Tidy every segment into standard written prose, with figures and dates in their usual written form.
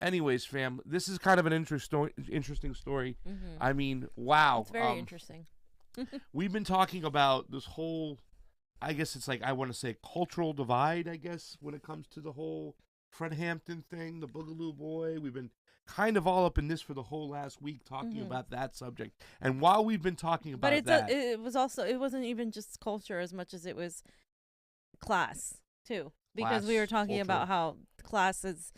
Anyways, fam, this is kind of an interesting story. I mean, wow. It's very interesting. We've been talking about this whole, I guess it's like, I want to say cultural divide, I guess, when it comes to the whole Fred Hampton thing, the Boogaloo Boy. We've been kind of all up in this for the whole last week talking about that subject. And while we've been talking about it wasn't even just culture as much as it was class, too. Because we were talking about how class is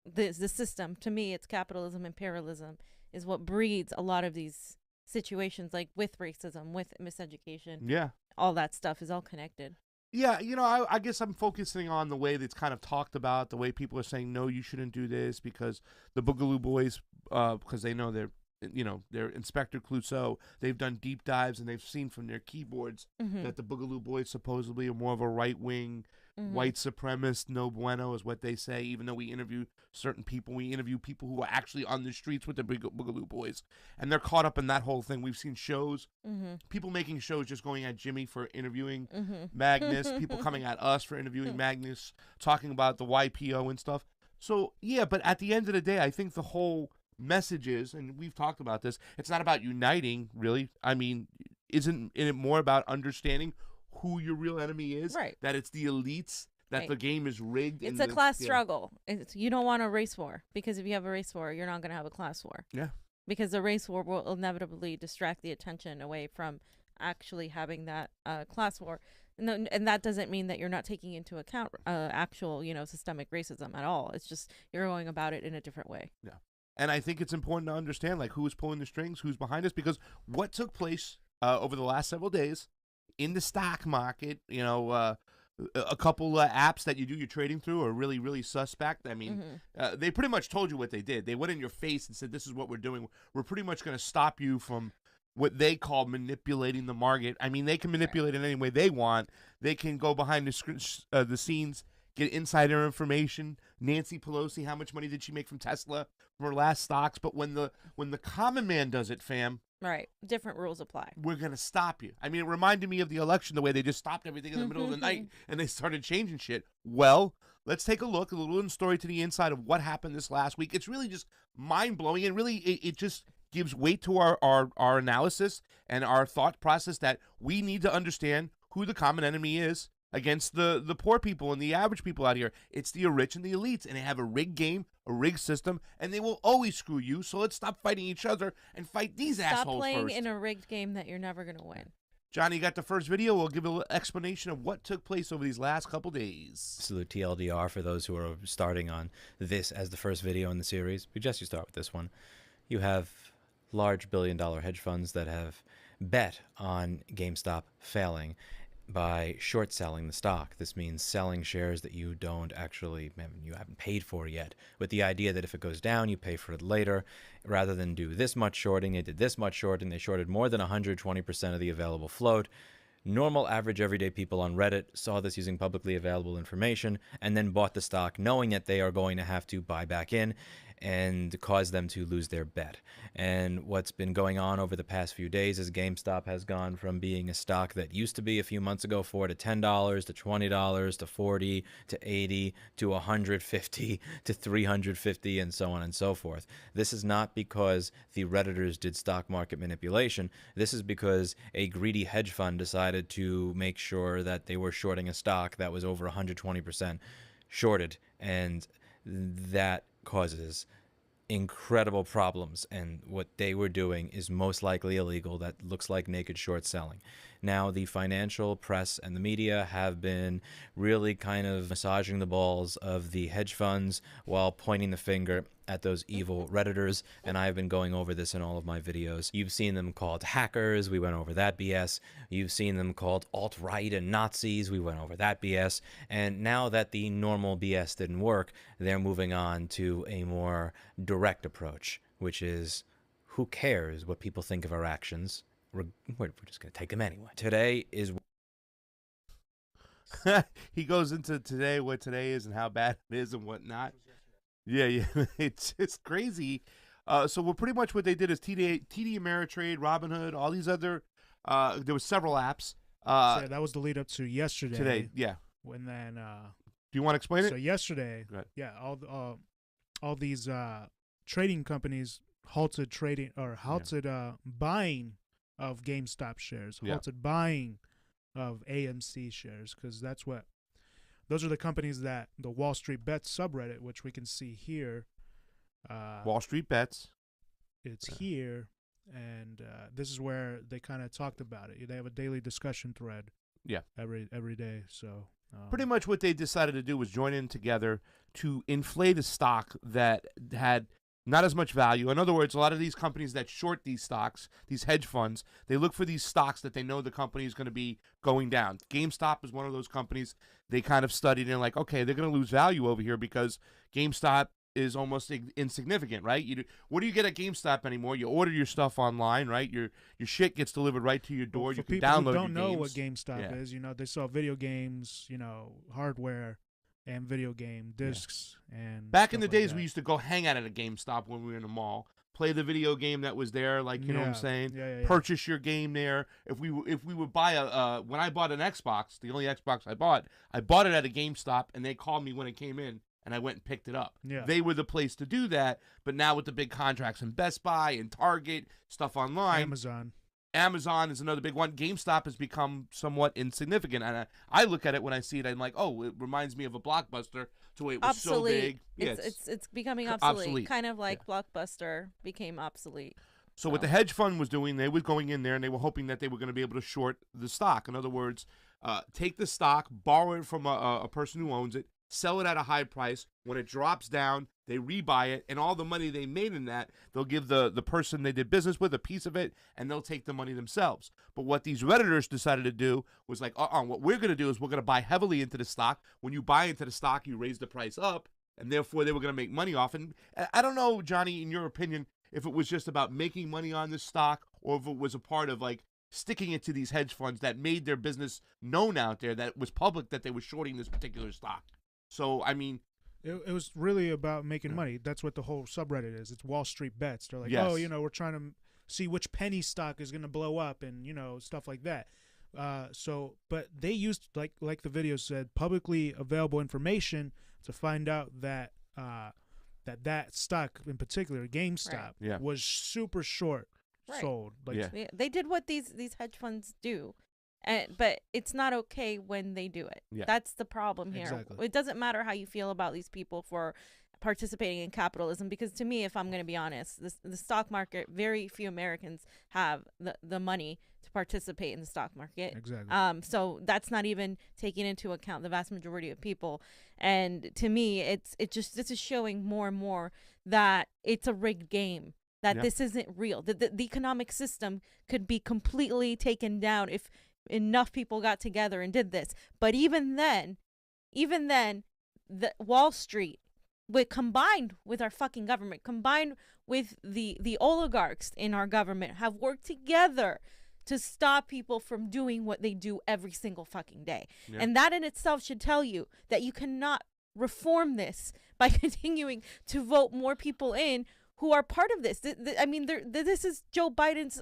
the system. To me, it's capitalism, imperialism is what breeds a lot of these situations, like with racism, with miseducation. Yeah. All that stuff is all connected. Yeah, I guess I'm focusing on the way that's kind of talked about, the way people are saying, no, you shouldn't do this because the Boogaloo Boys, because they know they're Inspector Clouseau, they've done deep dives and they've seen from their keyboards that the Boogaloo Boys supposedly are more of a right-wing, white supremacist, no bueno is what they say, even though we interview certain people. We interview people who are actually on the streets with the Boogaloo Boys, and they're caught up in that whole thing. We've seen shows, people making shows just going at Jimmy for interviewing Magnus, people coming at us for interviewing Magnus, talking about the YPO and stuff. So, yeah, but at the end of the day, I think the whole message is, and we've talked about this, it's not about uniting, really. I mean, isn't it more about understanding who your real enemy is? Right. That it's the elites, that the game is rigged. It's a class struggle. You don't want a race war, because if you have a race war, you're not going to have a class war. Yeah. Because the race war will inevitably distract the attention away from actually having that class war. And that doesn't mean that you're not taking into account actual, systemic racism at all. It's just you're going about it in a different way. Yeah. And I think it's important to understand, like, who is pulling the strings, who's behind us, because what took place over the last several days in the stock market, a couple of apps that you do your trading through are really, really suspect. I mean, they pretty much told you what they did. They went in your face and said, this is what we're doing. We're pretty much going to stop you from what they call manipulating the market. I mean, they can manipulate it any way they want. They can go behind the scenes, get insider information. Nancy Pelosi, how much money did she make from Tesla from her last stocks? But when the common man does it, fam, right, different rules apply. We're going to stop you. I mean, it reminded me of the election, the way they just stopped everything in the middle of the night and they started changing shit. Well, let's take a look, a little story to the inside of what happened this last week. It's really just mind-blowing, and really it just gives weight to our analysis and our thought process that we need to understand who the common enemy is against the poor people and the average people out here. It's the rich and the elites, and they have a rigged game, a rigged system, and they will always screw you. So let's stop fighting each other and fight these assholes first. Stop playing in a rigged game that you're never going to win. Johnny, you got the first video. We'll give a little explanation of what took place over these last couple days. Salute TLDR for those who are starting on this as the first video in the series. We suggest you start with this one. You have large billion-dollar hedge funds that have bet on GameStop failing by short selling the stock. This means selling shares that you don't actually, you haven't paid for yet, with the idea that if it goes down, you pay for it later. Rather than do this much shorting, it did this much shorting. They shorted more than 120% of the available float. Normal, average, everyday people on Reddit saw this using publicly available information and then bought the stock knowing that they are going to have to buy back in and cause them to lose their bet. And what's been going on over the past few days is GameStop has gone from being a stock that used to be a few months ago $4 to $10 to $20 to $40 to $80 to $150 to $350 and so on and so forth. This is not because the Redditors did stock market manipulation. This is because a greedy hedge fund decided to make sure that they were shorting a stock that was over 120% shorted, and that causes incredible problems, and what they were doing is most likely illegal. That looks like naked short selling. Now, the financial press and the media have been really kind of massaging the balls of the hedge funds while pointing the finger at those evil Redditors, and I've been going over this in all of my videos. You've seen them called hackers. We went over that BS. You've seen them called alt-right and Nazis. We went over that BS. And now that the normal BS didn't work, they're moving on to a more direct approach, which is, who cares what people think of our actions? We're just going to take them anyway. Today is... He goes into today, what today is and how bad it is and whatnot. Yeah. It's crazy. So we're pretty much what they did is TD Ameritrade, Robinhood, all these other, there was several apps. So that was the lead up to yesterday. Today, yeah. When then... do you want to explain it? So yesterday, Go ahead. yeah, all all these trading companies halted trading or halted buying of GameStop shares, halted buying of AMC shares, because those are the companies that the Wall Street Bets subreddit, which we can see here. Wall Street Bets. It's here, and this is where they kind of talked about it. They have a daily discussion thread. Yeah. Every day. So pretty much what they decided to do was join in together to inflate a stock that had not as much value. In other words, a lot of these companies that short these stocks, these hedge funds, they look for these stocks that they know the company is going to be going down. GameStop is one of those companies they kind of studied and like, okay, they're going to lose value over here because GameStop is almost insignificant, right? What do you get at GameStop anymore? You order your stuff online, right? Your shit gets delivered right to your door. Well, you can download who don't your know games. what GameStop is, they sell video games, hardware and video game discs and back in the stuff days like we used to go hang out at a GameStop when we were in the mall, play the video game that was there, like you know what I'm saying. Yeah. Purchase your game there. If we would buy when I bought an Xbox, the only Xbox I bought it at a GameStop, and they called me when it came in, and I went and picked it up. Yeah. They were the place to do that. But now with the big contracts in Best Buy and Target, stuff online, Amazon is another big one. GameStop has become somewhat insignificant. And I look at it when I see it, I'm like, oh, it reminds me of a Blockbuster. So it was obsolete. so big. It's becoming obsolete. Kind of like Blockbuster became obsolete. So what the hedge fund was doing, they were going in there and they were hoping that they were going to be able to short the stock. In other words, take the stock, borrow it from a person who owns it, sell it at a high price. When it drops down, they rebuy it, and all the money they made in that, they'll give the person they did business with a piece of it, and they'll take the money themselves. But what these Redditors decided to do was like, what we're going to do is we're going to buy heavily into the stock. When you buy into the stock, you raise the price up, and therefore they were going to make money off. And I don't know, Johnny, in your opinion, if it was just about making money on this stock, or if it was a part of like sticking it to these hedge funds that made their business known out there, that it was public that they were shorting this particular stock. So, I mean, it was really about making money. That's what the whole subreddit is. It's Wall Street Bets. They're like, we're trying to see which penny stock is going to blow up and, stuff like that. But they used, like the video said, publicly available information to find out that that stock in particular, GameStop, was super short sold. They did what these hedge funds do. But it's not okay when they do it. Yeah. That's the problem here. Exactly. It doesn't matter how you feel about these people for participating in capitalism, because to me, if I'm going to be honest, the stock market, very few Americans have the money to participate in the stock market. Exactly. So that's not even taking into account the vast majority of people. And to me, this is showing more and more that it's a rigged game. That this isn't real. The economic system could be completely taken down if enough people got together and did this. But even then, the Wall Street, combined with our fucking government, combined with the oligarchs in our government, have worked together to stop people from doing what they do every single fucking day. Yeah. And that in itself should tell you that you cannot reform this by continuing to vote more people in who are part of this. I mean, this is Joe Biden's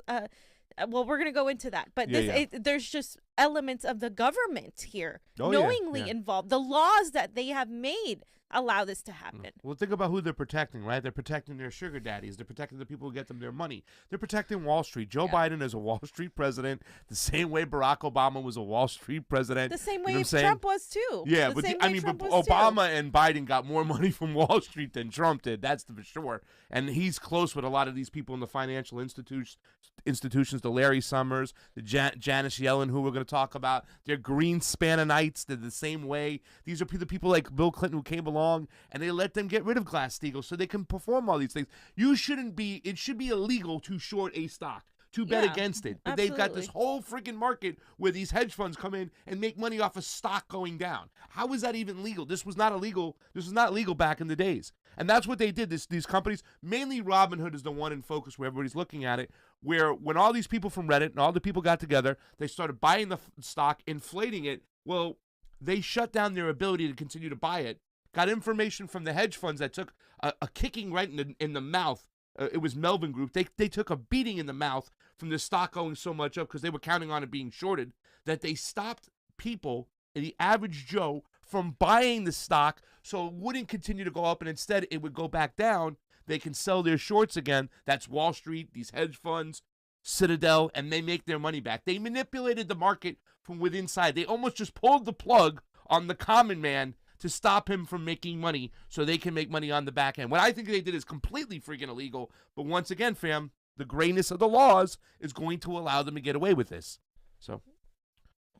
well, we're going to go into that. But there's just elements of the government here knowingly involved. The laws that they have made allow this to happen. Well, think about who they're protecting, right? They're protecting their sugar daddies. They're protecting the people who get them their money. They're protecting Wall Street. Joe Biden is a Wall Street president, the same way Barack Obama was a Wall Street president. The same way Trump was too. Yeah, but Obama and Biden got more money from Wall Street than Trump did. That's for sure. And he's close with a lot of these people in the financial institutions, the Larry Summers, the Janet Yellen, who we're going to talk about. They're green Spaninites. They're the same way. These are the people like Bill Clinton who came along and they let them get rid of Glass-Steagall so they can perform all these things. It should be illegal to short a stock, to bet against it. But they've got this whole freaking market where these hedge funds come in and make money off of stock going down. How is that even legal? This was not illegal. This was not legal back in the days. And that's what they did. These companies, mainly Robinhood is the one in focus where everybody's looking at it, where when all these people from Reddit and all the people got together, they started buying the stock, inflating it. Well, they shut down their ability to continue to buy it. Got information from the hedge funds that took a kicking right in the mouth. It was Melvin Group. They took a beating in the mouth from the stock going so much up because they were counting on it being shorted that they stopped people, the average Joe, from buying the stock so it wouldn't continue to go up and instead it would go back down. They can sell their shorts again. That's Wall Street, these hedge funds, Citadel, and they make their money back. They manipulated the market from within inside. They almost just pulled the plug on the common man to stop him from making money so they can make money on the back end. What I think they did is completely freaking illegal. But once again, fam, the grayness of the laws is going to allow them to get away with this. So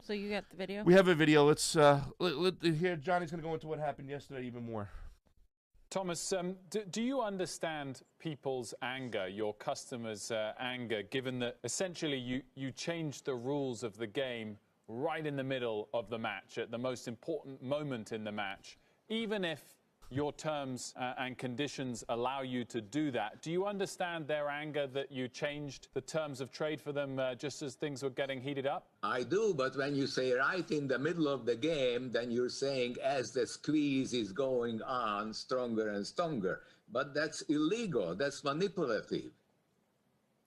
you got the video? We have a video. Let's here. Johnny's going to go into what happened yesterday even more. Thomas, do you understand people's anger, your customers' anger, given that essentially you changed the rules of the game right in the middle of the match, at the most important moment in the match, even if your terms and conditions allow you to do that? Do you understand their anger that you changed the terms of trade for them just as things were getting heated up? I do, but when you say right in the middle of the game, then you're saying as the squeeze is going on, stronger and stronger. But that's illegal. That's manipulative.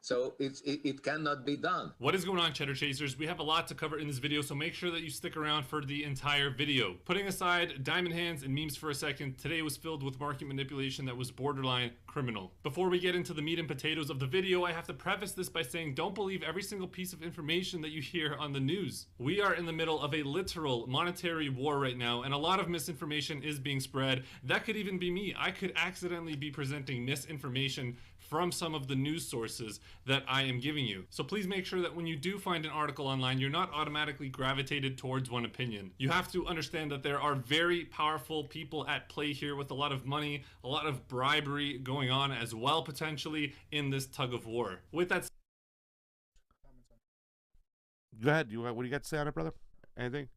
So it cannot be done. What is going on, Cheddar Chasers? We have a lot to cover in this video, so make sure that you stick around for the entire video. Putting aside diamond hands and memes for a second, today was filled with market manipulation that was borderline criminal. Before we get into the meat and potatoes of the video, I have to preface this by saying don't believe every single piece of information that you hear on the news. We are in the middle of a literal monetary war right now, and a lot of misinformation is being spread. That could even be me. I could accidentally be presenting misinformation from some of the news sources that I am giving you. So please make sure that when you do find an article online, you're not automatically gravitated towards one opinion. You have to understand that there are very powerful people at play here with a lot of money, a lot of bribery going on as well, potentially, in this tug of war. With that, go ahead. What do you got to say on it, brother? Anything?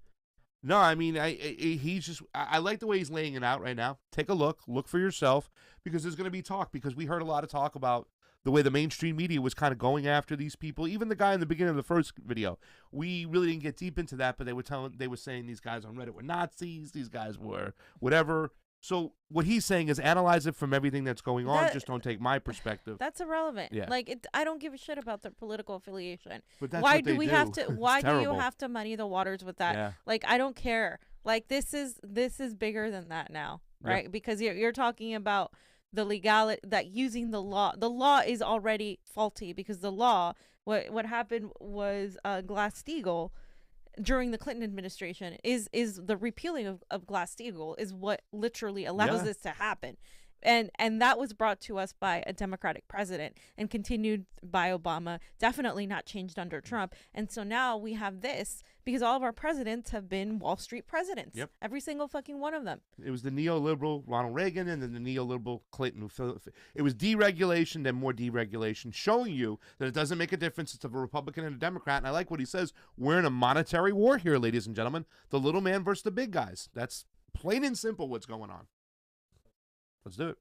No, I mean, he's just, I like the way he's laying it out right now. Take a look for yourself, because there's going to be talk, because we heard a lot of talk about the way the mainstream media was kind of going after these people. Even the guy in the beginning of the first video, we really didn't get deep into that, but they were saying these guys on Reddit were Nazis, these guys were whatever. So what he's saying is analyze it from everything that's going on. Just don't take my perspective. That's irrelevant. Yeah. Like I don't give a shit about their political affiliation. But that's why what do we have to? Why do you terrible. have to muddy the waters with that? Yeah. Like I don't care. Like this is bigger than that now, right? Yeah. Because you're talking about the legality, that using the law. The law is already faulty because the law. What happened was Glass-Steagall during the Clinton administration is the repealing of Glass-Steagall is what literally allows this to happen. And that was brought to us by a Democratic president and continued by Obama, definitely not changed under Trump. And so now we have this because all of our presidents have been Wall Street presidents. Yep. Every single fucking one of them. It was the neoliberal Ronald Reagan and then the neoliberal Clinton. It was deregulation, then more deregulation, showing you that it doesn't make a difference. It's a Republican and a Democrat. And I like what he says. We're in a monetary war here, ladies and gentlemen. The little man versus the big guys. That's plain and simple what's going on. Let's do it.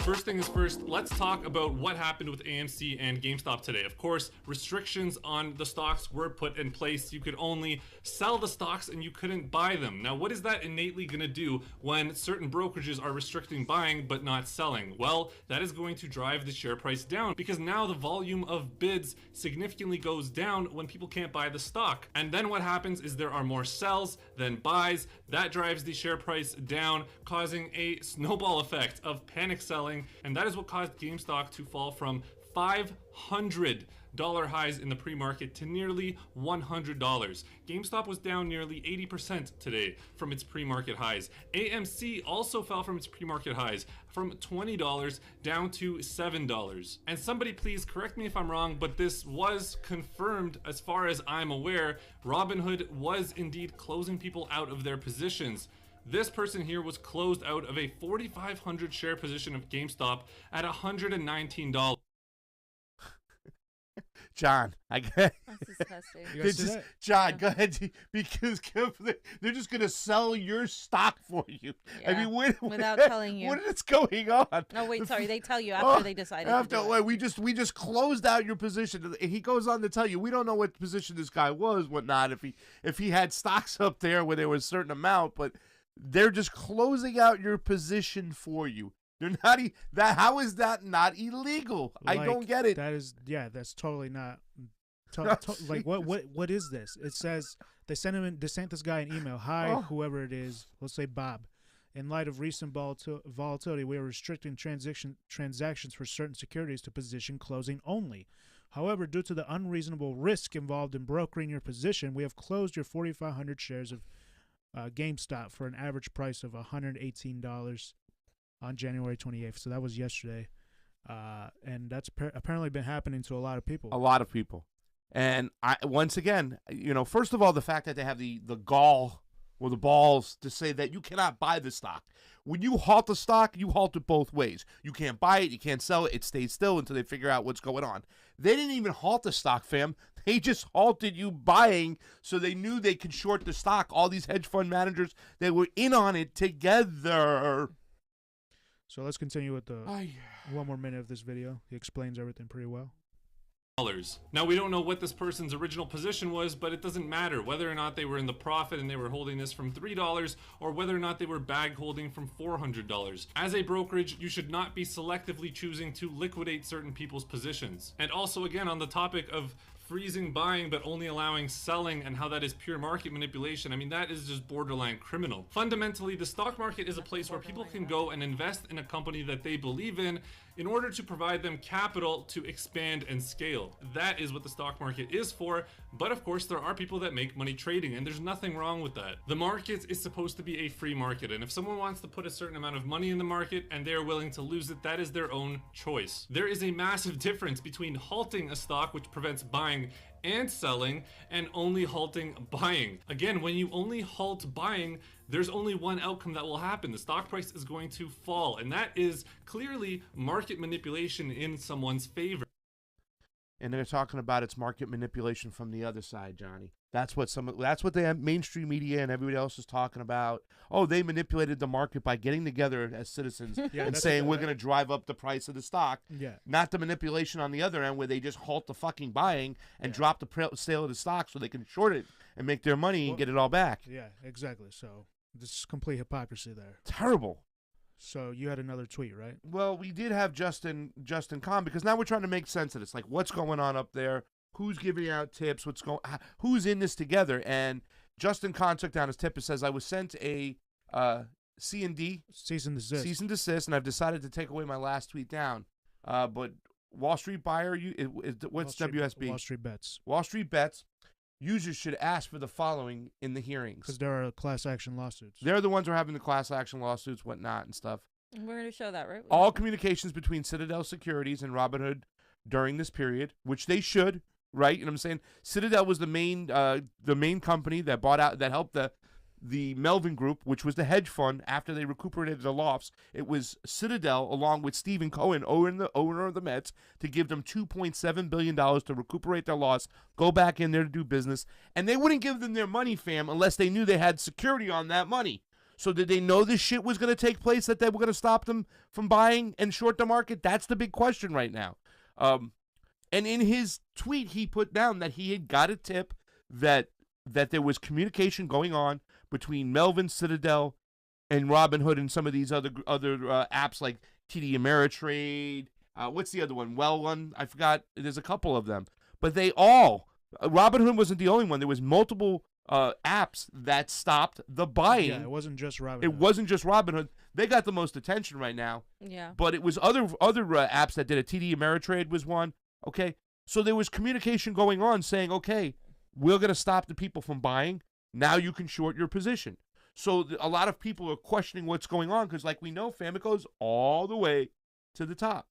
first thing is first, let's talk about what happened with AMC and GameStop today. Of course, restrictions on the stocks were put in place. You could only sell the stocks and you couldn't buy them. Now, what is that innately going to do when certain brokerages are restricting buying but not selling? Well, that is going to drive the share price down because now the volume of bids significantly goes down when people can't buy the stock. And then what happens is there are more sells than buys. That drives the share price down, causing a snowball effect of panic selling. And that is what caused GameStop to fall from $500 highs in the pre-market to nearly $100. GameStop was down nearly 80% today from its pre-market highs. AMC also fell from its pre-market highs from $20 down to $7. And somebody please correct me if I'm wrong, but this was confirmed as far as I'm aware. Robinhood was indeed closing people out of their positions. This person here was closed out of a 4,500 share position of GameStop at $119. John, I get. That's disgusting. John, go ahead, because they're just gonna sell your stock for you. Yeah, I mean, without telling you. What is going on? No, wait, sorry. They tell you after they decided. We just closed out your position. And he goes on to tell you, we don't know what position this guy was, whatnot. If he had stocks up there where there was a certain amount, but they're just closing out your position for you. They're not how is that not illegal? I don't get it. That is, yeah, that's totally not. Like what is this? It says they sent this guy an email. Hi, whoever it is. Let's say Bob. In light of recent volatility, we are restricting transactions for certain securities to position closing only. However, due to the unreasonable risk involved in brokering your position, we have closed your 4,500 shares of GameStop for an average price of $118 on January 28th. So that was yesterday. And that's apparently been happening to a lot of people. A lot of people. And once again, first of all, the fact that they have the gall or the balls to say that you cannot buy the stock. When you halt the stock, you halt it both ways. You can't buy it, you can't sell it, it stays still until they figure out what's going on. They didn't even halt the stock, fam. They just halted you buying, so they knew they could short the stock. All these hedge fund managers, they were in on it together. So let's continue with the one more minute of this video. He explains everything pretty well. Now, we don't know what this person's original position was, but it doesn't matter whether or not they were in the profit and they were holding this from $3 or whether or not they were bag holding from $400. As a brokerage, you should not be selectively choosing to liquidate certain people's positions. And also, again, on the topic of freezing buying but only allowing selling and how that is pure market manipulation, I mean, that is just borderline criminal. Fundamentally, the stock market is a place where people can go and invest in a company that they believe in order to provide them capital to expand and scale. That is what the stock market is for, but of course there are people that make money trading, and there's nothing wrong with that. The market is supposed to be a free market, and if someone wants to put a certain amount of money in the market and they're willing to lose it, that is their own choice. There is a massive difference between halting a stock, which prevents buying and selling, and only halting buying. Again, when you only halt buying, there's only one outcome that will happen. The stock price is going to fall, and that is clearly market manipulation in someone's favor. And they're talking about it's market manipulation from the other side, Johnny. That's what the mainstream media and everybody else is talking about. Oh, they manipulated the market by getting together as citizens and saying we're going to drive up the price of the stock. Yeah. Not the manipulation on the other end where they just halt the fucking buying and drop the sale of the stock so they can short it and make their money and get it all back. Yeah, exactly. So this is complete hypocrisy there. Terrible. So you had another tweet, right? Well, we did have Justin Kahn, because now we're trying to make sense of this. Like, what's going on up there? Who's giving out tips? Who's in this together? And Justin Kahn took down his tip and says, I was sent a C&D. Cease and desist. And I've decided to take away my last tweet down. But Wall Street Buyer, what's WSB? Wall Street Bets. Wall Street Bets. Users should ask for the following in the hearings. Because there are class action lawsuits. They're the ones who are having the class action lawsuits, whatnot, and stuff. We're going to show that, right? All communications between Citadel Securities and Robinhood during this period, which they should, right? You know what I'm saying? Citadel was the main company that bought out, that helped the Melvin Group, which was the hedge fund after they recuperated the losses. It was Citadel, along with Stephen Cohen, owner of the Mets, to give them $2.7 billion to recuperate their loss, go back in there to do business. And they wouldn't give them their money, fam, unless they knew they had security on that money. So did they know this shit was going to take place, that they were going to stop them from buying and short the market? That's the big question right now. And in his tweet, he put down that he had got a tip that there was communication going on between Melvin, Citadel, and Robinhood, and some of these other apps like TD Ameritrade. What's the other one? Well, one I forgot. There's a couple of them, but they all. Robinhood wasn't the only one. There was multiple apps that stopped the buying. Yeah, it wasn't just Robinhood. It wasn't just Robinhood. They got the most attention right now. Yeah. But it was other apps that did it. TD Ameritrade was one. Okay, so there was communication going on saying, okay, we're going to stop the people from buying. Now you can short your position. So a lot of people are questioning what's going on because, like we know, fam, it goes all the way to the top.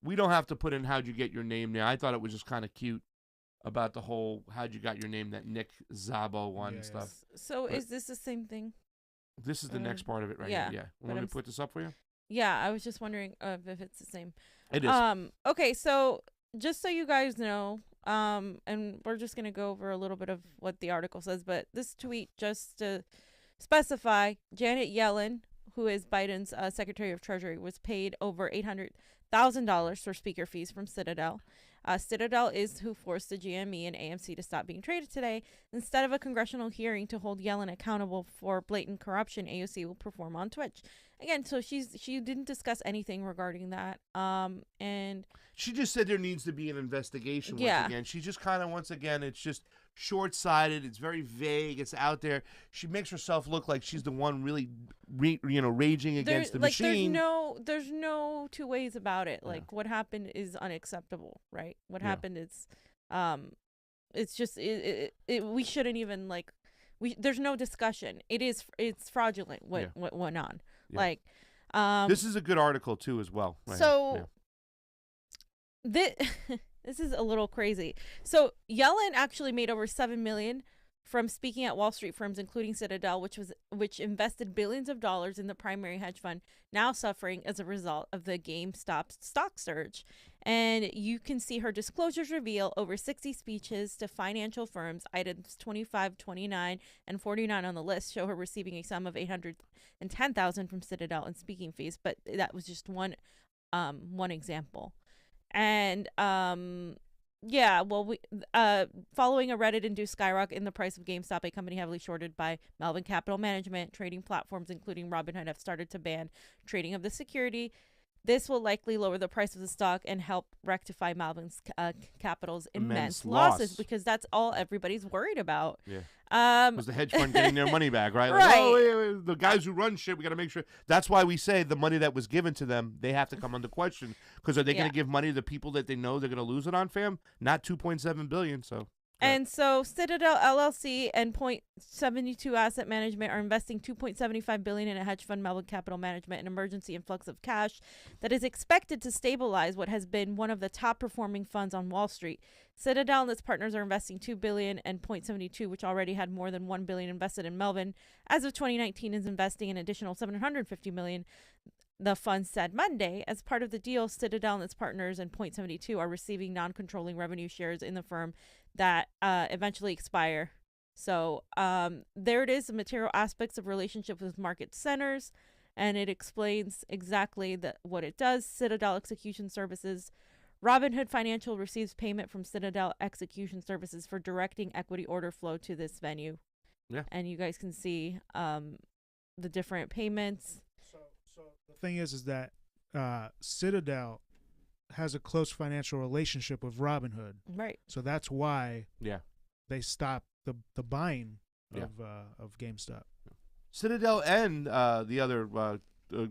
We don't have to put in how'd you get your name there. I thought it was just kind of cute about the whole how'd you got your name, that Nick Szabo one and stuff. So but is this the same thing? This is the next part of it right here. Yeah. Want me to put this up for you? Yeah, I was just wondering if it's the same. It is. Okay, so just so you guys know, and we're just going to go over a little bit of what the article says, but this tweet, just to specify, Janet Yellen, who is Biden's Secretary of Treasury, was paid over $800,000 for speaker fees from Citadel. Citadel is who forced the GME and AMC to stop being traded today. Instead of a congressional hearing to hold Yellen accountable for blatant corruption, AOC will perform on Twitch. Again, so she didn't discuss anything regarding that. And she just said there needs to be an investigation. Yeah. Once again, she just kind of it's just short-sighted. It's very vague. It's out there. She makes herself look like she's the one really, raging against the machine. There's no two ways about it. Like what happened is unacceptable, right? What happened is, it's just we shouldn't even there's no discussion. It's fraudulent what went on. Yeah. This is a good article too as well. Right? So this is a little crazy. So Yellen actually made over $7 million from speaking at Wall Street firms, including Citadel, which invested billions of dollars in the primary hedge fund, now suffering as a result of the GameStop stock surge. And you can see her disclosures reveal over 60 speeches to financial firms. Items 25, 29, and 49 on the list show her receiving a sum of $810,000 from Citadel in speaking fees, but that was just one example. And following a Reddit-induced skyrocket in the price of GameStop, a company heavily shorted by Melvin Capital Management, trading platforms including Robinhood have started to ban trading of the security. This will likely lower the price of the stock and help rectify Melvin's Capital's immense losses, because that's all everybody's worried about. Yeah. Was the hedge fund getting their money back, right? Right. Wait, the guys who run shit, we got to make sure. That's why we say the money that was given to them, they have to come under question. Because are they going to give money to the people that they know they're going to lose it on, fam? Not $2.7 billion, so... And so Citadel LLC and .72 Asset Management are investing $2.75 billion in a hedge fund, Melvin Capital Management, an emergency influx of cash that is expected to stabilize what has been one of the top performing funds on Wall Street. Citadel and its partners are investing $2 billion, and .72, which already had more than $1 billion invested in Melvin, as of 2019, is investing an additional $750 million. The fund said Monday. As part of the deal, Citadel and its partners and .72 are receiving non-controlling revenue shares in the firm that eventually expire. So there it is, the material aspects of relationship with market centers, and it explains exactly what it does. Citadel Execution Services. Robinhood Financial receives payment from Citadel Execution Services for directing equity order flow to this venue. Yeah. And you guys can see the different payments. So the thing is that Citadel has a close financial relationship with Robinhood. Right. So that's why they stopped the buying of GameStop. Citadel and the other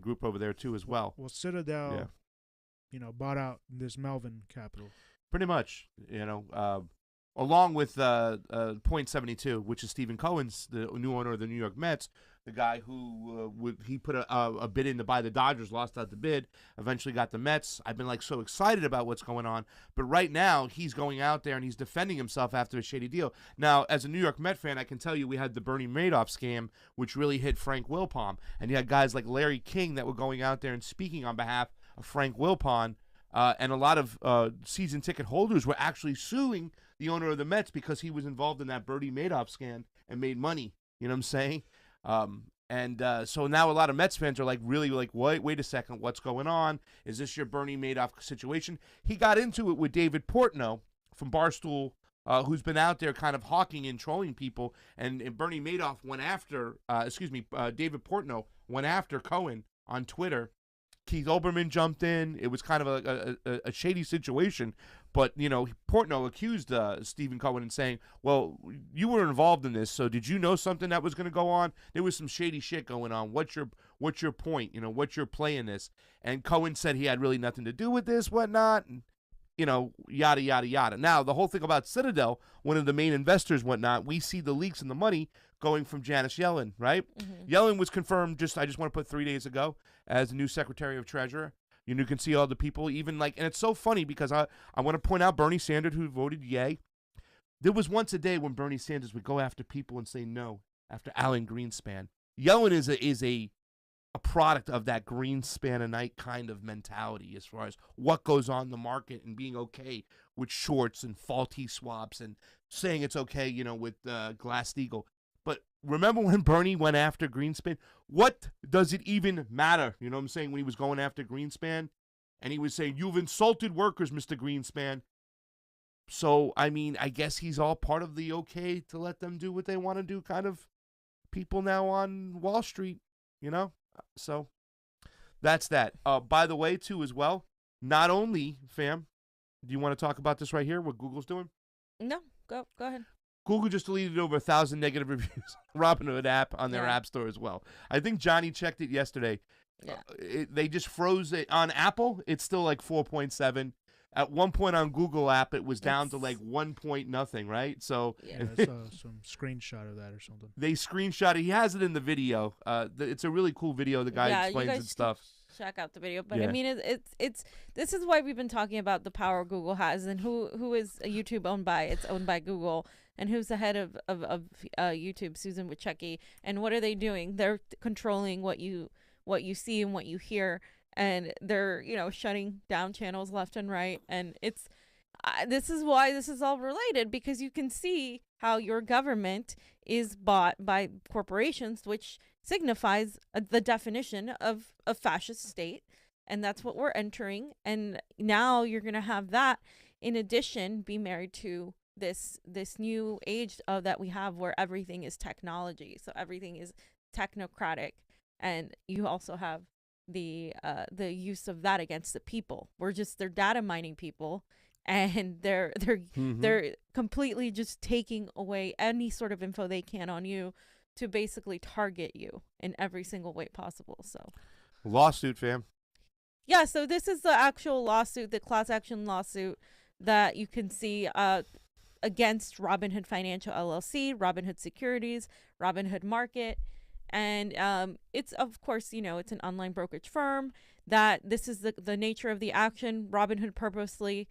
group over there too as well. Well, Citadel, bought out this Melvin Capital. Pretty much, along with .72, which is Stephen Cohen's, the new owner of the New York Mets, the guy who he put a bid in to buy the Dodgers, lost out the bid, eventually got the Mets. I've been so excited about what's going on, but right now he's going out there and he's defending himself after a shady deal. Now, as a New York Met fan, I can tell you we had the Bernie Madoff scam, which really hit Frank Wilpon, and you had guys like Larry King that were going out there and speaking on behalf of Frank Wilpon, and a lot of season ticket holders were actually suing the owner of the Mets because he was involved in that Bernie Madoff scam and made money. You know what I'm saying? So now a lot of Mets fans are really wait a second, what's going on? Is this your Bernie Madoff situation? He got into it with David Portnoy from Barstool, who's been out there kind of hawking and trolling people, and Bernie Madoff went after, David Portnoy went after Cohen on Twitter. Keith Olbermann jumped in. It was kind of a shady situation. But, Portnoy accused Stephen Cohen and saying, well, you were involved in this, so did you know something that was going to go on? There was some shady shit going on. What's your point? What's your play in this? And Cohen said he had really nothing to do with this, whatnot, and, yada, yada, yada. Now, the whole thing about Citadel, one of the main investors, whatnot, we see the leaks and the money going from Janet Yellen, right? Mm-hmm. Yellen was confirmed I just want to put 3 days ago as the new Secretary of Treasury. You can see all the people, even and it's so funny because I want to point out Bernie Sanders, who voted yay. There was once a day when Bernie Sanders would go after people and say no after Alan Greenspan. Yellen is a product of that Greenspanite kind of mentality as far as what goes on in the market and being okay with shorts and faulty swaps and saying it's okay, with Glass-Steagall. But remember when Bernie went after Greenspan? What does it even matter? You know what I'm saying? When he was going after Greenspan, and he was saying, "You've insulted workers, Mr. Greenspan." So, I mean, I guess he's all part of the okay to let them do what they want to do kind of people now on Wall Street, you know? So, that's that. By the way, too, as well, not only, fam, do you want to talk about this right here, what Google's doing? No, go ahead. Google just deleted over 1,000 negative reviews on Robinhood app on their app store as well. I think Johnny checked it yesterday. Yeah. They just froze it. On Apple, it's still like 4.7. At one point on Google app, it was down to like 1 point nothing, right? So I saw some screenshot of that or something. They screenshot it. He has it in the video. It's a really cool video. The guy explains and stuff. Check out the video. But I mean, it's this is why we've been talking about the power Google has and who is YouTube owned by. It's owned by Google. And who's the head of YouTube, Susan Wojcicki. And what are they doing? They're controlling what you see and what you hear. And they're, shutting down channels left and right. And it's this is why this is all related, because you can see how your government is bought by corporations, which signifies the definition of a fascist state. And that's what we're entering. And now you're going to have that, in addition, be married to this new age that we have, where everything is technology. So everything is technocratic. And you also have the use of that against the people. They're data mining people, and they're completely just taking away any sort of info they can on you to basically target you in every single way possible. So lawsuit, fam. Yeah, so this is the actual lawsuit, the class action lawsuit that you can see against Robinhood Financial LLC, Robinhood Securities, Robinhood Market. And it's, of course, it's an online brokerage firm. That this is the nature of the action. Robinhood purposefully,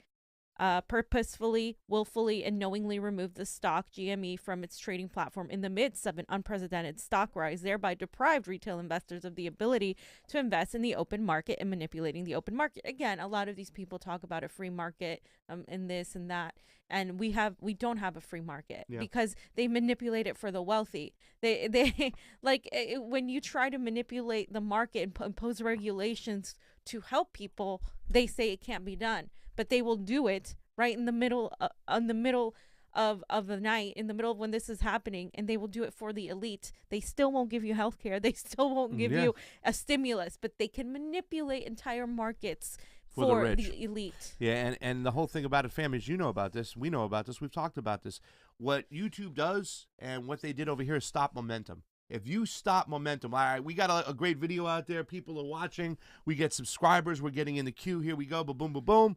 willfully, and knowingly removed the stock GME from its trading platform in the midst of an unprecedented stock rise, thereby deprived retail investors of the ability to invest in the open market and manipulating the open market. Again, a lot of these people talk about a free market and this and that. And we don't have a free market because they manipulate it for the wealthy. They like when you try to manipulate the market and impose regulations to help people, they say it can't be done, but they will do it right in the middle of the night, in the middle of when this is happening, and they will do it for the elite. They still won't give you health care. They still won't give you a stimulus, but they can manipulate entire markets for the elite. Yeah, and the whole thing about it, fam, is you know about this. We know about this. We've talked about this. What YouTube does and what they did over here is stop momentum. If you stop momentum, all right, we got a great video out there. People are watching. We get subscribers. We're getting in the queue. Here we go. Boom, boom, boom, boom.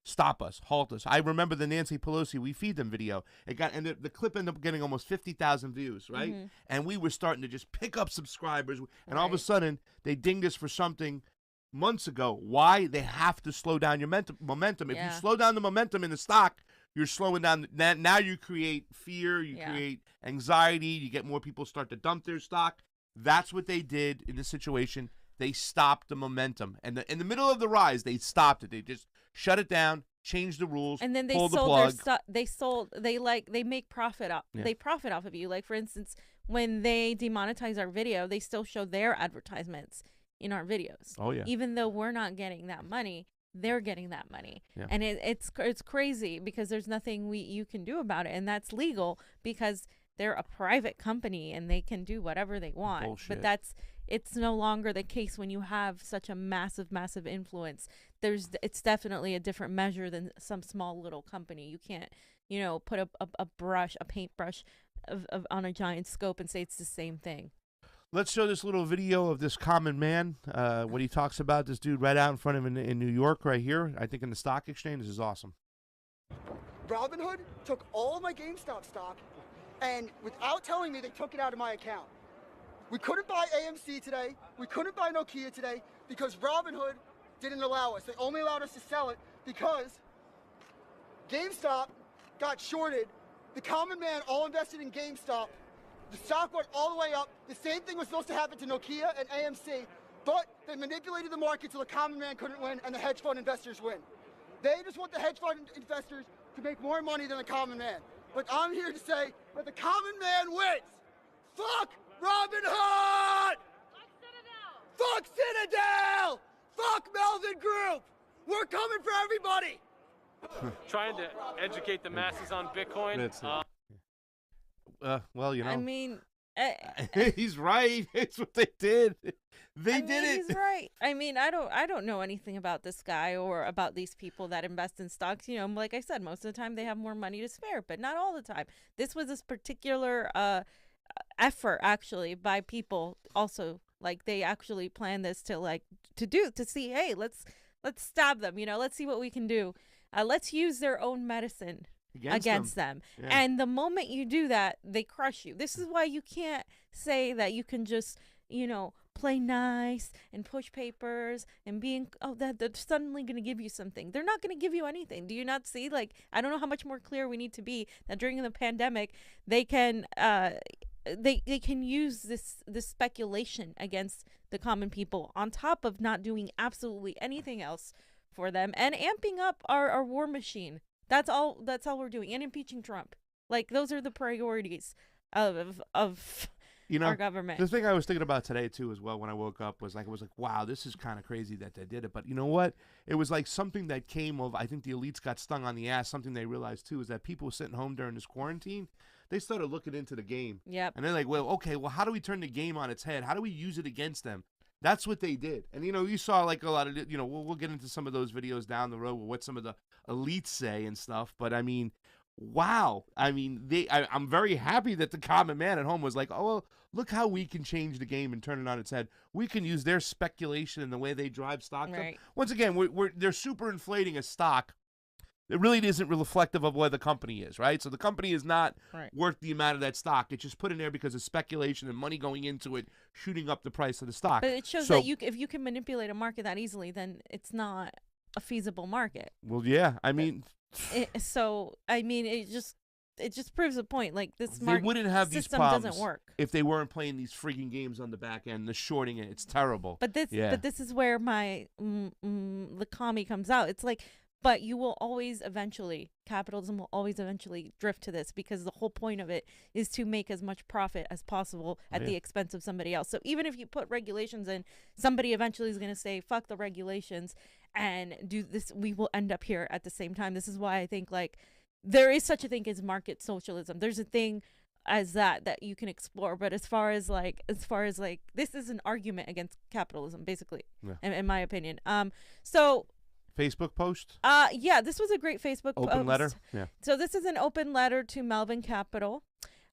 Stop us. Halt us. I remember the Nancy Pelosi We Feed Them video. And the clip ended up getting almost 50,000 views, right? Mm-hmm. And we were starting to just pick up subscribers. And all of a sudden, they dinged us for something months ago. Why? They have to slow down your momentum. If you slow down the momentum in the stock, you're slowing down. Now you create fear. You create anxiety. You get more people start to dump their stock. That's what they did in this situation. They stopped the momentum. And in the middle of the rise, they stopped it. They just shut it down, changed the rules, and then they pulled sold the their plug. they make profit off. They profit off of you. Like, for instance, when they demonetize our video, they still show their advertisements in our videos. Oh yeah. Even though we're not getting that money, they're getting that money. Yeah. And it's crazy because there's nothing you can do about it, and that's legal because they're a private company and they can do whatever they want. Bullshit. But it's no longer the case when you have such a massive influence. It's definitely a different measure than some small little company. You can't, put a paintbrush on a giant scope and say it's the same thing. Let's show this little video of this common man. What he talks about, this dude right out in front of him in New York, right here. I think in the stock exchange. This is awesome. Robinhood took all of my GameStop stock, and without telling me, they took it out of my account. We couldn't buy AMC today. We couldn't buy Nokia today because Robinhood didn't allow us. They only allowed us to sell it because GameStop got shorted. The common man all invested in GameStop. The stock went all the way up. The same thing was supposed to happen to Nokia and AMC, but they manipulated the market so the common man couldn't win and the hedge fund investors win. They just want the hedge fund investors to make more money than the common man. But I'm here to say that the common man wins. Fuck Robinhood! Fuck Citadel! Fuck Melvin Group! We're coming for everybody! Trying to educate the masses on Bitcoin. Well, you know. I mean, he's right. It's what they did. They did it. He's right. I mean, I don't know anything about this guy or about these people that invest in stocks. You know, like I said, most of the time they have more money to spare, but not all the time. This was this particular effort actually by people also. Like they actually planned this to see, hey, let's stab them, you know, let's see what we can do. Let's use their own medicine against them. Yeah. And the moment you do that, they crush you. This is why you can't say that you can just, you know, play nice and push papers and that they're suddenly going to give you something. They're not going to give you anything. Do you not see? Like, I don't know how much more clear we need to be that during the pandemic, they can they can use this speculation against the common people on top of not doing absolutely anything else for them and amping up our war machine. That's all we're doing, and impeaching Trump. Like, those are the priorities of our government. The thing I was thinking about today too as well when I woke up was like, wow, this is kind of crazy that they did it. But you know what? It was like something that came of, I think the elites got stung on the ass. Something they realized too is that people sitting home during this quarantine, they started looking into the game. Yep. And they're like, well, how do we turn the game on its head? How do we use it against them? That's what they did. And, you know, you saw like a lot of, you know, we'll get into some of those videos down the road with what some of the elites say and stuff. But, I mean, wow. I mean, I'm very happy that the common man at home was like, oh, well, look how we can change the game and turn it on its head. We can use their speculation and the way they drive stocks up. Once again, they're super inflating a stock. It really isn't reflective of where the company is, right? So the company is not worth the amount of that stock. It's just put in there because of speculation and money going into it, shooting up the price of the stock. But it shows that if you can manipulate a market that easily, then it's not a feasible market. Well, yeah. I mean... it just proves the point. Like, this market wouldn't have these problems doesn't work if they weren't playing these freaking games on the back end, the shorting it. It's terrible. But this is where my the commie comes out. It's like... But you will always capitalism will always eventually drift to this, because the whole point of it is to make as much profit as possible at the expense of somebody else. So even if you put regulations in, somebody eventually is going to say, fuck the regulations and do this. We will end up here at the same time. This is why I think, like, there is such a thing as market socialism. There's a thing as that you can explore. But as far as like, this is an argument against capitalism, basically, in my opinion. So... Facebook post? Yeah, this was a great Facebook post. Open letter? Yeah. So this is an open letter to Melvin Capital,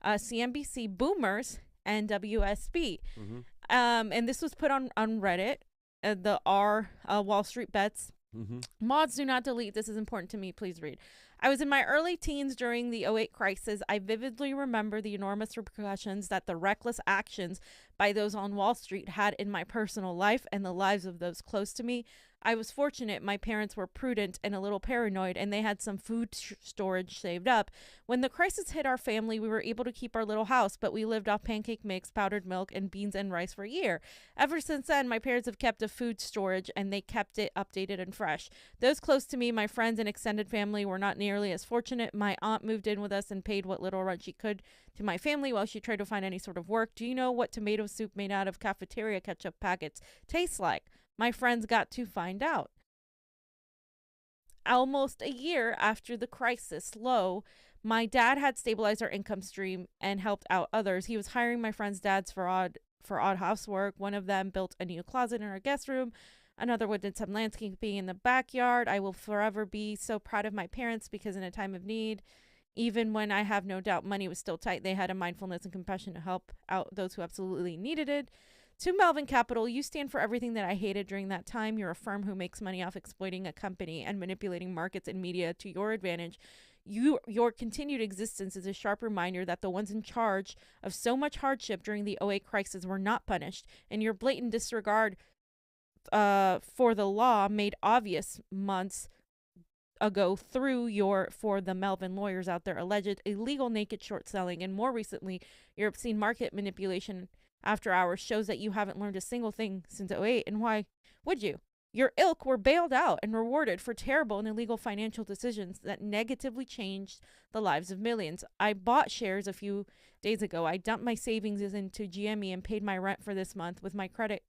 CNBC, Boomers, and WSB. Mm-hmm. And this was put on Reddit, the R Wall Street Bets. Mm-hmm. Mods, do not delete. This is important to me. Please read. I was in my early teens during the 2008 crisis. I vividly remember the enormous repercussions that the reckless actions by those on Wall Street had in my personal life and the lives of those close to me. I was fortunate. My parents were prudent and a little paranoid, and they had some food storage saved up. When the crisis hit our family, we were able to keep our little house, but we lived off pancake mix, powdered milk, and beans and rice for a year. Ever since then, my parents have kept a food storage, and they kept it updated and fresh. Those close to me, my friends and extended family, were not nearly as fortunate. My aunt moved in with us and paid what little rent she could to my family while she tried to find any sort of work. Do you know what tomato soup made out of cafeteria ketchup packets tastes like? My friends got to find out. Almost a year after the crisis low, my dad had stabilized our income stream and helped out others. He was hiring my friends' dads for odd housework. One of them built a new closet in our guest room. Another one did some landscaping in the backyard. I will forever be so proud of my parents, because in a time of need, even when I have no doubt money was still tight, they had a mindfulness and compassion to help out those who absolutely needed it. To Melvin Capital, you stand for everything that I hated during that time. You're a firm who makes money off exploiting a company and manipulating markets and media to your advantage. Your continued existence is a sharp reminder that the ones in charge of so much hardship during the 2008 crisis were not punished, and your blatant disregard for the law made obvious months ago for the Melvin lawyers out there, alleged illegal naked short selling, and more recently, your obscene market manipulation after hours shows that you haven't learned a single thing since 2008. And why would you? Your ilk were bailed out and rewarded for terrible and illegal financial decisions that negatively changed the lives of millions. I bought shares a few days ago. I dumped my savings into GME and paid my rent for this month with my credit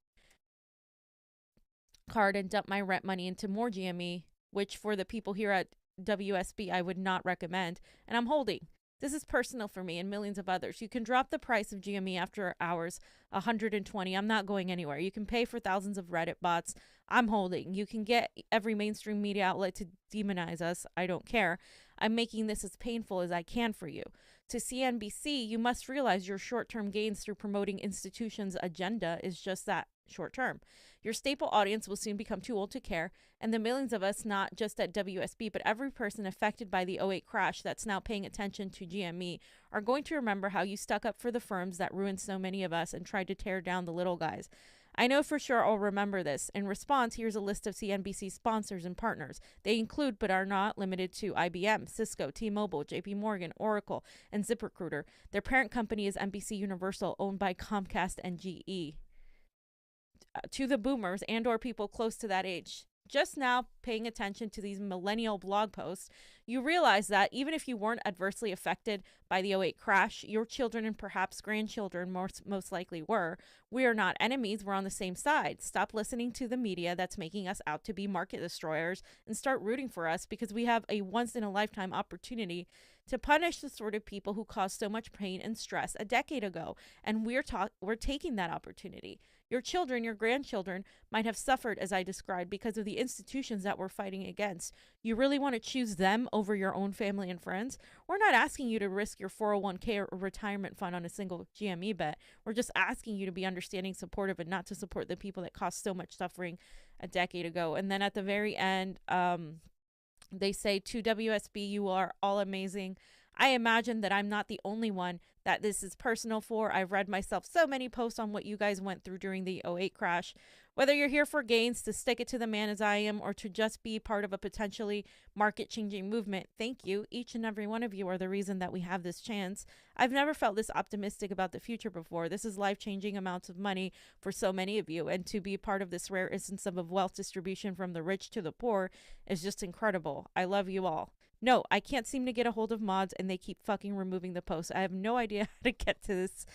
card and dumped my rent money into more GME, which for the people here at WSB I would not recommend, and I'm holding. This is personal for me and millions of others. You can drop the price of GME after hours, 120. I'm not going anywhere. You can pay for thousands of Reddit bots. I'm holding. You can get every mainstream media outlet to demonize us. I don't care. I'm making this as painful as I can for you. To CNBC, you must realize your short-term gains through promoting institutions' agenda is just that, short-term. Your staple audience will soon become too old to care, and the millions of us, not just at WSB, but every person affected by the '08 crash that's now paying attention to GME, are going to remember how you stuck up for the firms that ruined so many of us and tried to tear down the little guys. I know for sure I'll remember this. In response, here's a list of CNBC sponsors and partners. They include, but are not limited to, IBM, Cisco, T-Mobile, JP Morgan, Oracle, and ZipRecruiter. Their parent company is NBC Universal, owned by Comcast and GE. To the boomers and or people close to that age, just now paying attention to these millennial blog posts, you realize that even if you weren't adversely affected by the '08 crash, your children and perhaps grandchildren most likely were. We are not enemies. We're on the same side. Stop listening to the media that's making us out to be market destroyers and start rooting for us, because we have a once-in-a-lifetime opportunity to punish the sort of people who caused so much pain and stress a decade ago, and we're taking that opportunity. Your children, your grandchildren might have suffered, as I described, because of the institutions that we're fighting against. You really want to choose them over your own family and friends? We're not asking you to risk your 401k or retirement fund on a single GME bet. We're just asking you to be understanding, supportive, and not to support the people that caused so much suffering a decade ago. And then at the very end, they say, to WSB, you are all amazing. I imagine that I'm not the only one that this is personal for. I've read myself so many posts on what you guys went through during the '08 crash. Whether you're here for gains, to stick it to the man as I am, or to just be part of a potentially market-changing movement, thank you. Each and every one of you are the reason that we have this chance. I've never felt this optimistic about the future before. This is life-changing amounts of money for so many of you, and to be part of this rare instance of wealth distribution from the rich to the poor is just incredible. I love you all. No, I can't seem to get a hold of mods, and they keep fucking removing the posts. I have no idea how to get to this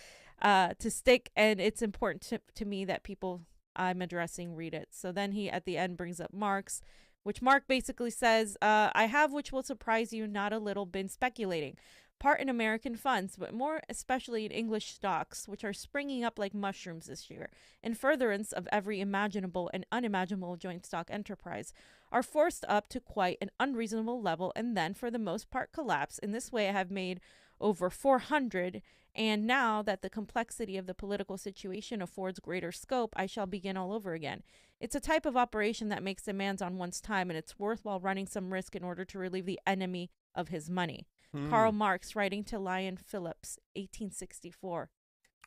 to stick, and it's important to me that people I'm addressing read it. So then he at the end brings up Marx, which Mark basically says, I have, which will surprise you not a little, been speculating. Part in American funds, but more especially in English stocks, which are springing up like mushrooms this year, in furtherance of every imaginable and unimaginable joint stock enterprise, are forced up to quite an unreasonable level and then, for the most part, collapse. In this way, I have made over 400, and now that the complexity of the political situation affords greater scope, I shall begin all over again. It's a type of operation that makes demands on one's time, and it's worthwhile running some risk in order to relieve the enemy of his money. Karl Marx, writing to Lyon Phillips, 1864.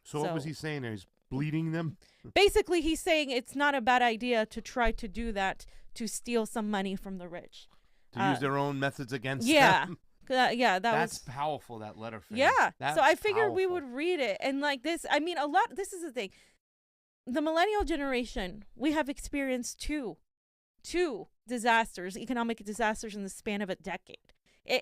So what was he saying there? He's bleeding them? Basically, he's saying it's not a bad idea to try to do that, to steal some money from the rich. To use their own methods against them? Yeah, that's powerful, that letter. Yeah, that's so I figured powerful. we would read it. And like this, I mean, this is the thing. The millennial generation, we have experienced two disasters, economic disasters in the span of a decade.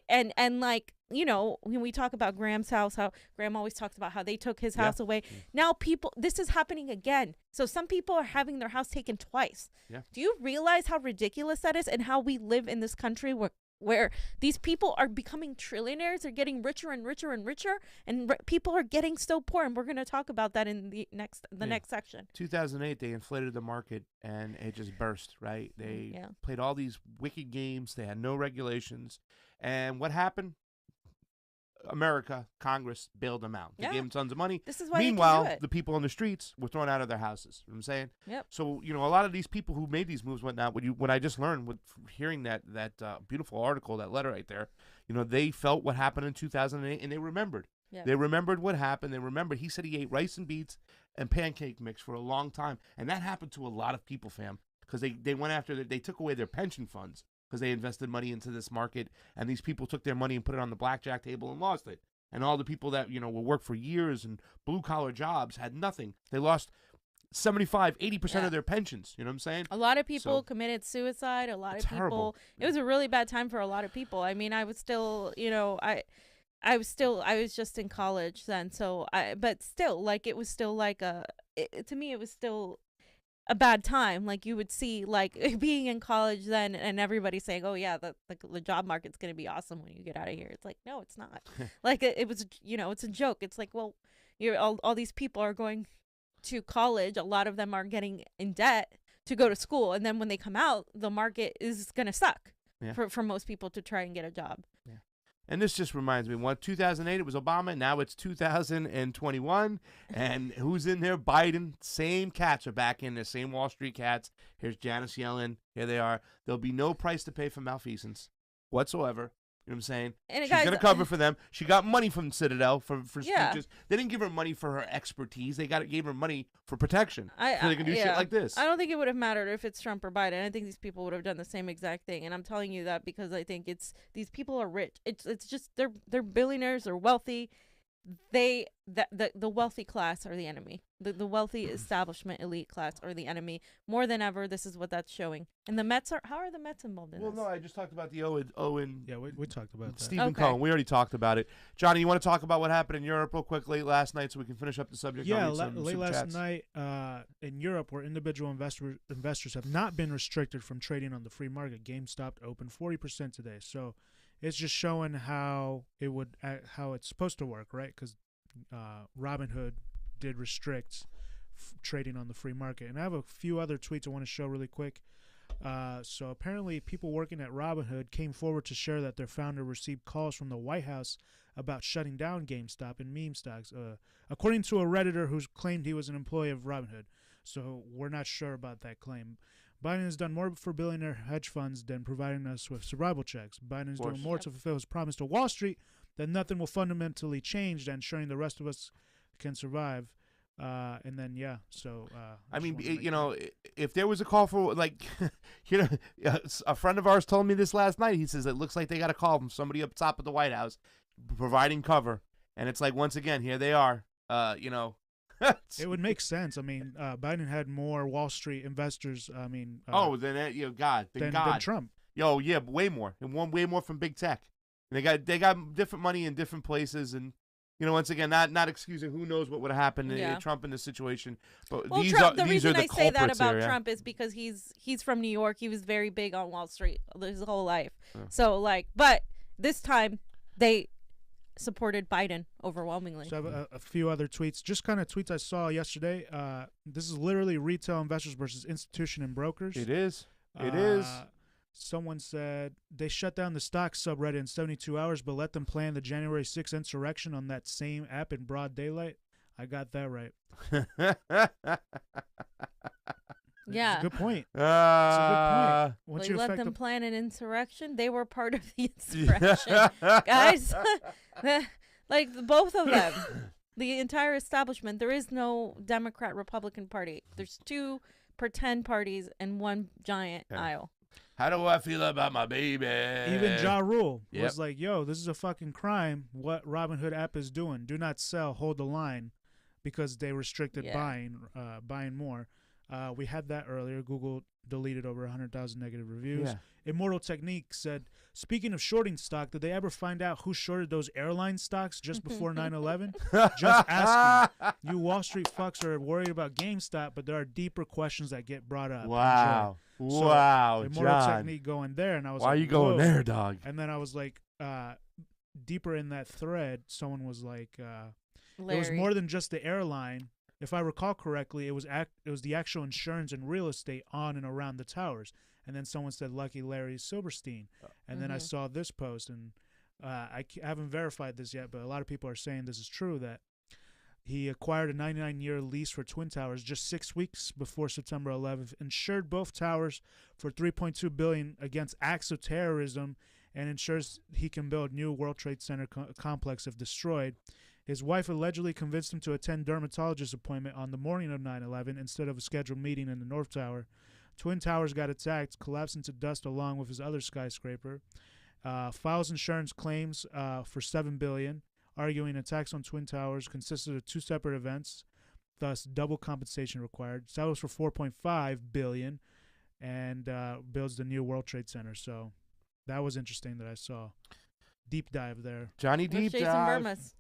And like, you know, when we talk about Graham's house, how Graham always talks about how they took his house away. Now this is happening again. So some people are having their house taken twice. Yeah. Do you realize how ridiculous that is, and how we live in this country where these people are becoming trillionaires? They're getting richer and richer and richer, and people are getting so poor. And we're going to talk about that in the next section. 2008, they inflated the market and it just burst, right? They played all these wicked games. They had no regulations. And what happened? America, Congress bailed them out. They gave them tons of money. This is why Meanwhile, the people on the streets were thrown out of their houses. You know what I'm saying? Yep. So, you know, a lot of these people who made these moves went out. What I just learned with hearing that beautiful article, that letter right there, you know, they felt what happened in 2008, and they remembered. Yep. They remembered what happened. They remembered he said he ate rice and beets and pancake mix for a long time. And that happened to a lot of people, fam, because they went after they took away their pension funds because they invested money into this market, and these people took their money and put it on the blackjack table and lost it. And all the people that, you know, will work for years and blue-collar jobs had nothing. They lost 75, 80% of their pensions. You know what I'm saying? A lot of people committed suicide. A lot of people. It was a really bad time for a lot of people. I mean, I was still, I was just in college then. So but still, like, it was still like to me, it was still a bad time. Like, you would see, like, being in college then and everybody saying, oh yeah, the job market's going to be awesome when you get out of here. It's like, no, it's not. Like, it was, it's a joke. It's like, well, all these people are going to college. A lot of them are getting in debt to go to school. And then when they come out, the market is going to suck for most people to try and get a job. Yeah. And this just reminds me, 2008, it was Obama. Now it's 2021. And who's in there? Biden. Same cats are back in there. Same Wall Street cats. Here's Janice Yellen. Here they are. There'll be no price to pay for malfeasance whatsoever. You know what I'm saying? And she's going to cover for them. She got money from Citadel for speeches. They didn't give her money for her expertise. They gave her money for protection. So they can do shit like this. I don't think it would have mattered if it's Trump or Biden. I think these people would have done the same exact thing. And I'm telling you that because I think these people are rich. It's just they're billionaires. They're wealthy. The wealthy class are the enemy. The wealthy establishment elite class are the enemy more than ever. This is what that's showing. And the Mets how are the Mets involved in this? Well, no, I just talked about the Owen. Yeah, we talked about that. Stephen Cohen. We already talked about it. Johnny, you want to talk about what happened in Europe real quick late last night so we can finish up the subject? Yeah, late last night in Europe, where individual investors have not been restricted from trading on the free market, GameStop opened 40% today. So it's just showing how it's supposed to work, right? Because Robinhood did restrict trading on the free market. And I have a few other tweets I want to show really quick. So apparently people working at Robinhood came forward to share that their founder received calls from the White House about shutting down GameStop and meme stocks, according to a Redditor who claimed he was an employee of Robinhood. So we're not sure about that claim. Biden has done more for billionaire hedge funds than providing us with survival checks. Biden is doing more to fulfill his promise to Wall Street that nothing will fundamentally change, and ensuring the rest of us can survive. And then, I mean, if there was a call for, like, a friend of ours told me this last night. He says it looks like they got a call from somebody up top of the White House providing cover. And it's like, once again, here they are, It would make sense. I mean, Biden had more Wall Street investors. I mean, than Trump. Yeah, way more, and way more from big tech. And they got different money in different places, and once again, not excusing who knows what would have happened to Trump in this situation. But the reason I say that about Trump is because he's from New York. He was very big on Wall Street his whole life. So but this time they supported Biden overwhelmingly. So I have a few other tweets, just kind of tweets I saw yesterday. This is literally retail investors versus institution and brokers. It is. It is. Someone said they shut down the stock subreddit in 72 hours, but let them plan the January 6th insurrection on that same app in broad daylight. I got that right. Yeah. That's a good point. Once you let them plan an insurrection, they were part of the insurrection. Guys, like both of them, the entire establishment, there is no Democrat-Republican party. There's two pretend parties and one giant aisle. How do I feel about my baby? Even Ja Rule was like, yo, this is a fucking crime what Robinhood app is doing. Do not sell, hold the line, because they restricted buying more. We had that earlier. Google deleted over 100,000 negative reviews. Yeah. Immortal Technique said, speaking of shorting stock, did they ever find out who shorted those airline stocks just before 9/11? Just asking. You Wall Street fucks are worried about GameStop, but there are deeper questions that get brought up. Wow. So, wow, Immortal John. Technique going there, and I was Why like, are you going whoa. there, dog? And then I was like, deeper in that thread, someone was like, it was more than just the airline. If I recall correctly, it was the actual insurance and real estate on and around the towers. And then someone said Lucky Larry Silverstein. And then I saw this post, and I haven't verified this yet, but a lot of people are saying this is true, that he acquired a 99-year lease for Twin Towers just 6 weeks before September 11th, insured both towers for $3.2 billion against acts of terrorism, and ensures he can build new World Trade Center complex if destroyed. His wife allegedly convinced him to attend dermatologist appointment on the morning of 9/11 instead of a scheduled meeting in the North Tower. Twin Towers got attacked, collapsed into dust along with his other skyscraper. Files insurance claims for $7 billion, arguing attacks on Twin Towers consisted of two separate events. thus double compensation required. Sells for $4.5 billion, and builds the new World Trade Center. So that was interesting that I saw. Deep dive there. Johnny Deep Jason Dive. Burmas.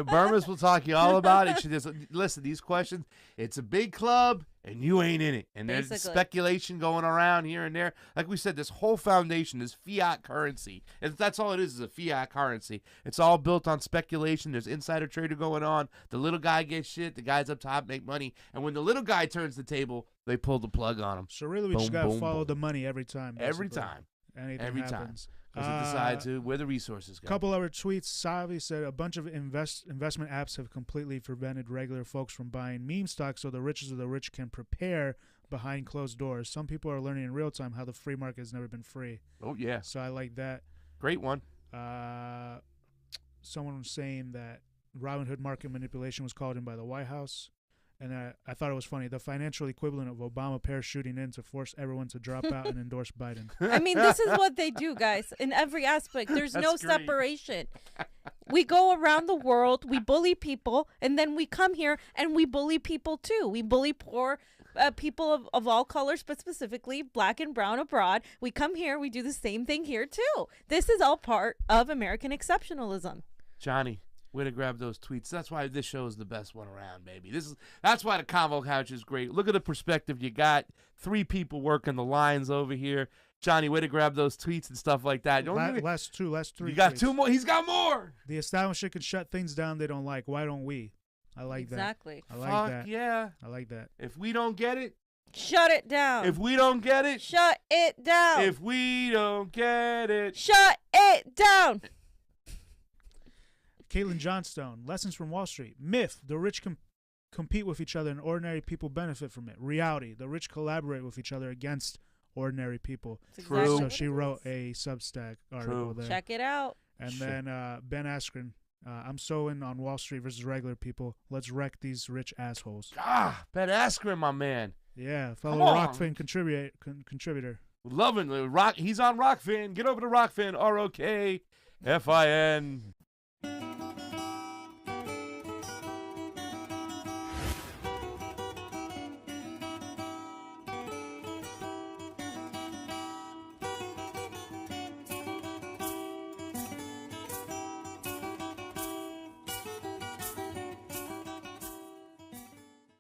Burmas will talk you all about it. She just listen. These questions. It's a big club, and you ain't in it. And there's speculation going around here and there. Like we said, this whole foundation is fiat currency, and that's all it is a fiat currency. It's all built on speculation. There's insider trader going on. The little guy gets shit. The guys up top make money. And when the little guy turns the table, they pull the plug on him. So really, we just gotta follow the money every time. Basically. Every time. Anything every happens. time. Because it decides where the resources go. A couple other tweets. Savi said a bunch of investment apps have completely prevented regular folks from buying meme stocks so the richest of the rich can prepare behind closed doors. Some people are learning in real time how the free market has never been free. Oh, yeah. So I like that. Great one. Someone was saying that Robinhood market manipulation was called in by the White House. And I thought it was funny. The financial equivalent of Obama parachuting in to force everyone to drop out and endorse Biden. I mean, this is what they do, guys, in every aspect. There's no separation. We go around the world, we bully people, and then we come here and we bully people too. We bully poor people of all colors, but specifically black and brown abroad. We come here, we do the same thing here too. This is all part of American exceptionalism. Johnny. Way to grab those tweets. That's why this show is the best one around, baby. That's why the Convo Couch is great. Look at the perspective you got. 3 people working the lines over here. Johnny, way to grab those tweets and stuff like that. Last 3. You got tweets. 2 more. He's got more. The establishment can shut things down they don't like. Why don't we? I like that. Exactly. I like Fuck that. Yeah. I like that. If we don't get it, shut it down. If we don't get it, shut it down. If we don't get it, shut it down. Caitlin Johnstone, Lessons from Wall Street. Myth, the rich compete with each other and ordinary people benefit from it. Reality, the rich collaborate with each other against ordinary people. True. So she wrote a Substack article there. Check it out. And then Ben Askren, I'm so in on Wall Street versus regular people. Let's wreck these rich assholes. Ben Askren, my man. Yeah, fellow Rokfin contributor. Loving Rock. He's on Rokfin. Get over to Rokfin. ROKFIN.